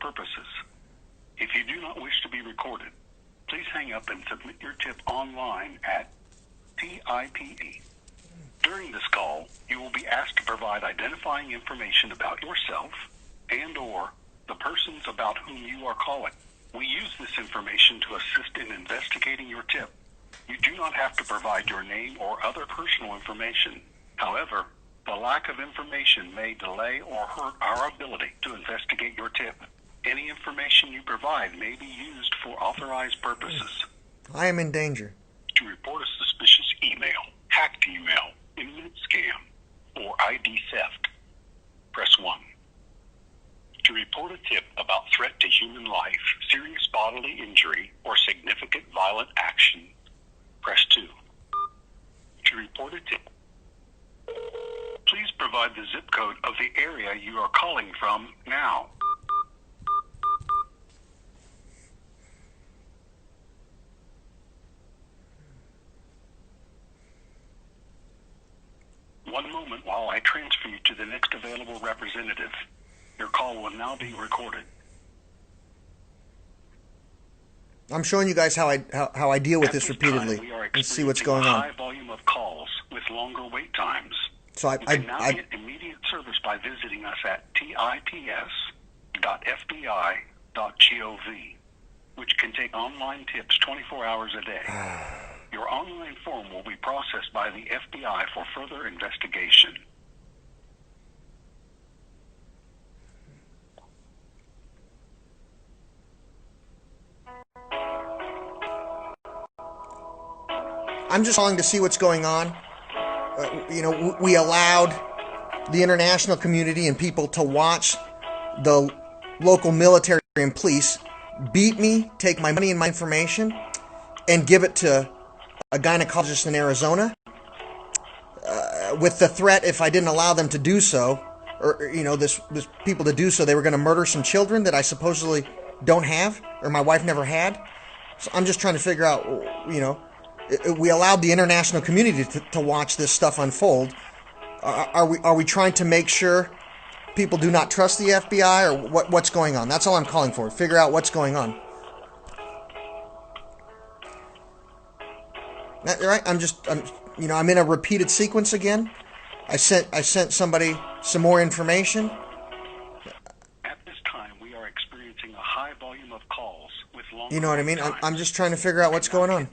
purposes. If you do not wish to be recorded, please hang up and submit your tip online at TIPE. During this call, you will be asked to provide identifying information about yourself and/or the persons about whom you are calling. We use this information to assist in investigating your tip. You do not have to provide your name or other personal information. However, the lack of information may delay or hurt our ability to investigate your tip. Any information you provide may be used for authorized purposes. I am in danger. To report a suspicious email, hacked email, internet scam, or ID theft, press 1. To report a tip about threat to human life, serious bodily injury, or significant violent action, press 2. To report a tip, please provide the zip code of the area you are calling from now. One moment while I transfer you to the next available representative. Your call will now be recorded. I'm showing you guys how I deal with this repeatedly and see what's going on. High volume of calls with longer wait times. So you can now get immediate service by visiting us at tips.fbi.gov, which can take online tips 24 hours a day. Your online form will be processed by the FBI for further investigation. I'm just calling to see what's going on. We allowed the international community and people to watch the local military and police beat me, take my money and my information, and give it to a gynecologist in Arizona with the threat, if I didn't allow them to do so, or this people to do so, they were going to murder some children that I supposedly don't have, or my wife never had. So I'm just trying to figure out, we allowed the international community to watch this stuff unfold. Are we trying to make sure people do not trust the FBI, or what's going on? That's all I'm calling for. Figure out what's going on. Right? I'm in a repeated sequence again. I sent somebody some more information. At this time, we are experiencing a high volume of calls with long. You know what I mean? I'm just trying to figure out what's going on.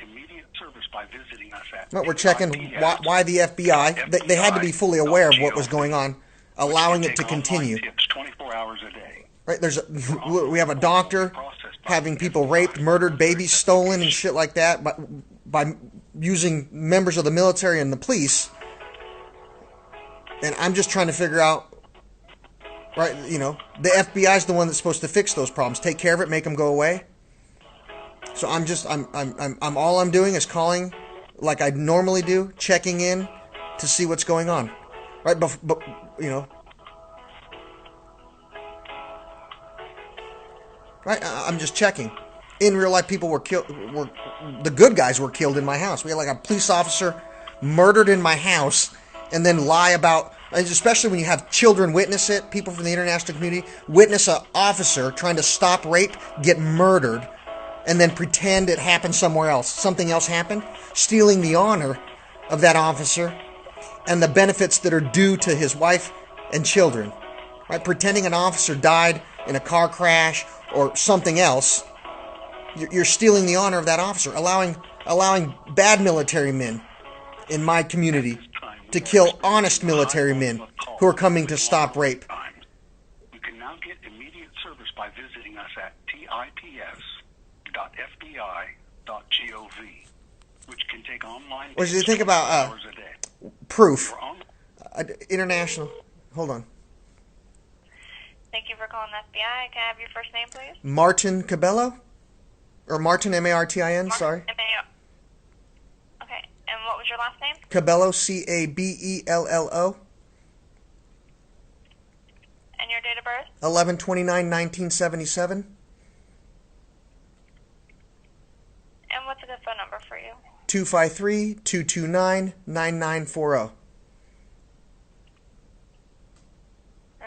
We're checking why the FBI. They had to be fully aware of what was going on, allowing it to continue. 24 hours a day. Right? We have a doctor having people raped, murdered, babies stolen, and shit like that by using members of the military and the police. And I'm just trying to figure out, right? The FBI is the one that's supposed to fix those problems, take care of it, make them go away. So I'm all I'm doing is calling like I normally do, checking in to see what's going on, right? But right? I'm just checking. In real life, people were killed. The good guys were killed in my house. We had like a police officer murdered in my house, and then lie about. Especially when you have children witness it, people from the international community witness an officer trying to stop rape get murdered, and then pretend it happened somewhere else. Something else happened, stealing the honor of that officer and the benefits that are due to his wife and children. Right? Pretending an officer died in a car crash or something else. You're stealing the honor of that officer, allowing bad military men in my community to kill honest military men who are coming to stop rape. You can now get immediate service by visiting us at tips.fbi.gov, which can take online. What do you think about proof? International. Hold on. Thank you for calling FBI. Can I have your first name, please? Martin Cabello? Or Martin, Martin, sorry. Okay, and what was your last name? Cabello, Cabello. And your date of birth? 11/29/1977. And what's a good phone number for you? 253-229-9940.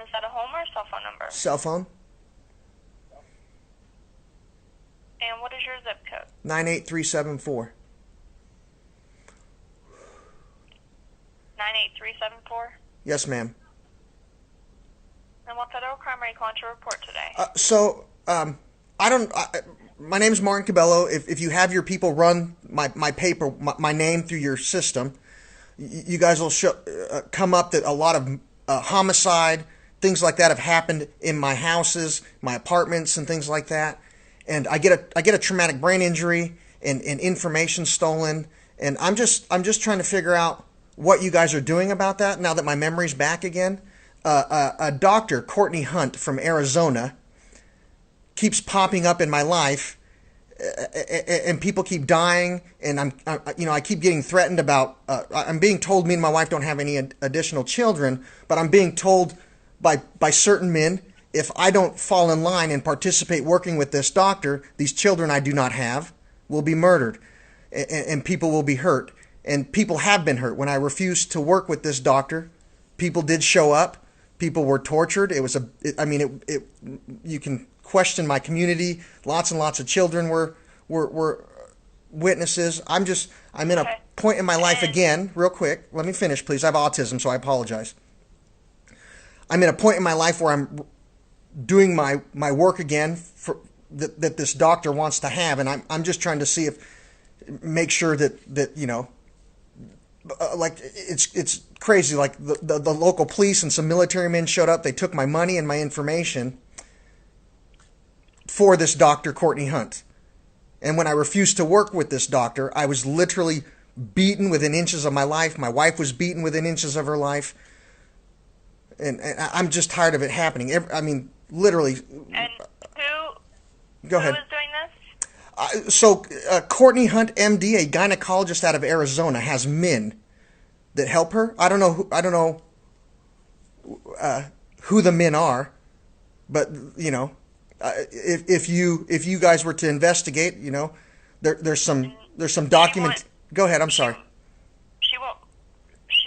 Is that a home or a cell phone number? Cell phone. And what is your zip code? 98374. 98374? Yes, ma'am. And what federal crime are you calling to report today? I don't. My name's Martin Cabello. If you have your people run my paper, my name through your system, you guys will come up that a lot of homicide, things like that have happened in my houses, my apartments, and things like that. And I get a traumatic brain injury and information stolen. And I'm just trying to figure out what you guys are doing about that now that my memory's back again. A doctor, Courtney Hunt from Arizona, keeps popping up in my life, and people keep dying, and I keep getting threatened about. I'm being told me and my wife don't have any additional children, but I'm being told by certain men, if I don't fall in line and participate working with this doctor, these children I do not have will be murdered, and people will be hurt, and people have been hurt. When I refused to work with this doctor, people did show up. People were tortured. You can question my community. Lots and lots of children were witnesses. I'm in a point in my life again, real quick. Let me finish, please. I have autism, so I apologize. I'm in a point in my life where I'm doing my work again that this doctor wants to have, and I'm just trying to make sure that like it's crazy. Like the local police and some military men showed up. They took my money and my information for this doctor, Courtney Hunt. And when I refused to work with this doctor, I was literally beaten within inches of my life. My wife was beaten within inches of her life. And I'm just tired of it happening. Literally. And Go ahead. Who is doing this? Courtney Hunt, MD, a gynecologist out of Arizona, has men that help her. I don't know who the men are, but if you guys were to investigate, there's some document. Go ahead. I'm sorry. She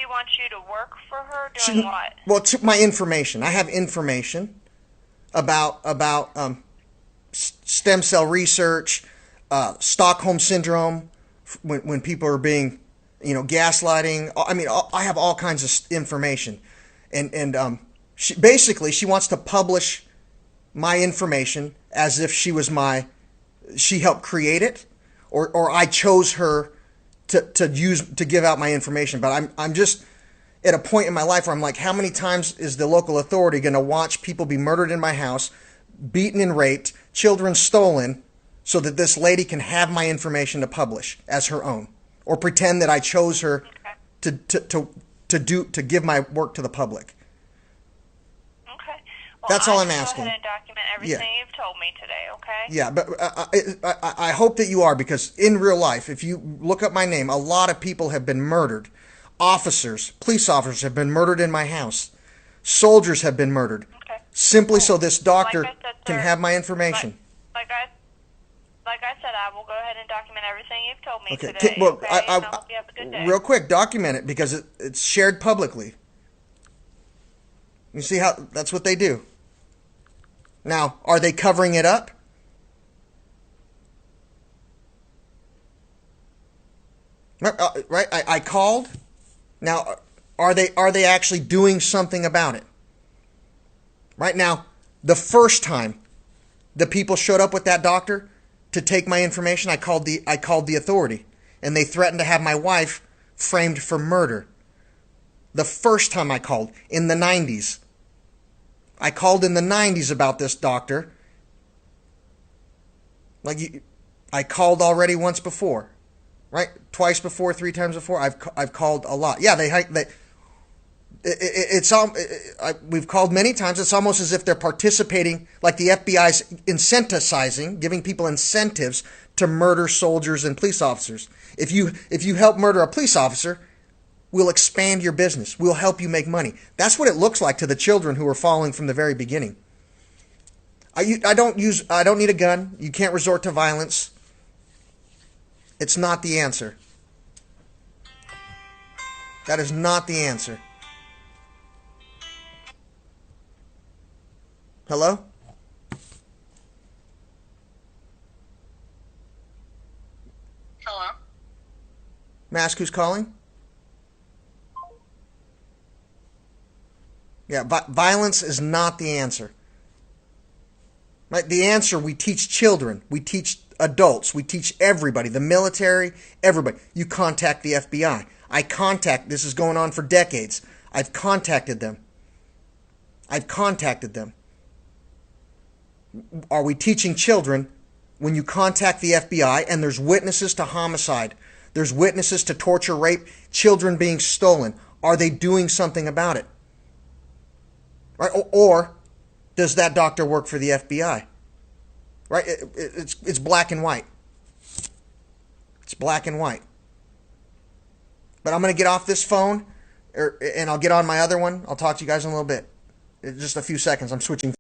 wants you to work for her doing what? Well, my information. I have information about stem cell research, Stockholm syndrome, when people are being, gaslighting. I have all kinds of information, and she wants to publish my information as if she helped create it, or I chose her to give out my information. But I'm just at a point in my life where I'm like, how many times is the local authority going to watch people be murdered in my house, beaten and raped, children stolen, so that this lady can have my information to publish as her own, or pretend that I chose her to give my work to the public? Okay. Well, that's all I'm asking. Go ahead and document everything you've told me today, okay? Yeah, but I hope that you are, because in real life, if you look up my name, a lot of people have been murdered. Officers, police officers have been murdered in my house. Soldiers have been murdered. Okay. Simply so this doctor Like I said, can sir, have my information. Like I said, I will go ahead and document everything you've told me Okay. today. Well, okay? I hope you have a good day. real quick, document it, because it's shared publicly. You see how that's what they do. Now, are they covering it up? Right? I called. Now, are they actually doing something about it? Right now, the first time the people showed up with that doctor to take my information, I called the authority, and they threatened to have my wife framed for murder. The first time I called, in the 90s. I called in the 90s about this doctor. I called already once before, right? Twice before, 3 times before. I've called a lot. Yeah, we've called many times. It's almost as if they're participating, like the FBI's incentivizing, giving people incentives to murder soldiers and police officers. If you help murder a police officer, we'll expand your business. We'll help you make money. That's what it looks like to the children who are falling from the very beginning. I don't need a gun. You can't resort to violence. It's not the answer. That is not the answer. Hello? May I ask who's calling? Yeah, violence is not the answer. Right? The answer, we teach children, we teach adults, we teach everybody, the military, everybody. You contact the FBI. This is going on for decades. I've contacted them. Are we teaching children when you contact the FBI and there's witnesses to homicide, there's witnesses to torture, rape, children being stolen? Are they doing something about it? Right? Or does that doctor work for the FBI? Right? It's black and white. It's black and white. But I'm going to get off this phone, and I'll get on my other one. I'll talk to you guys in a little bit. In just a few seconds. I'm switching.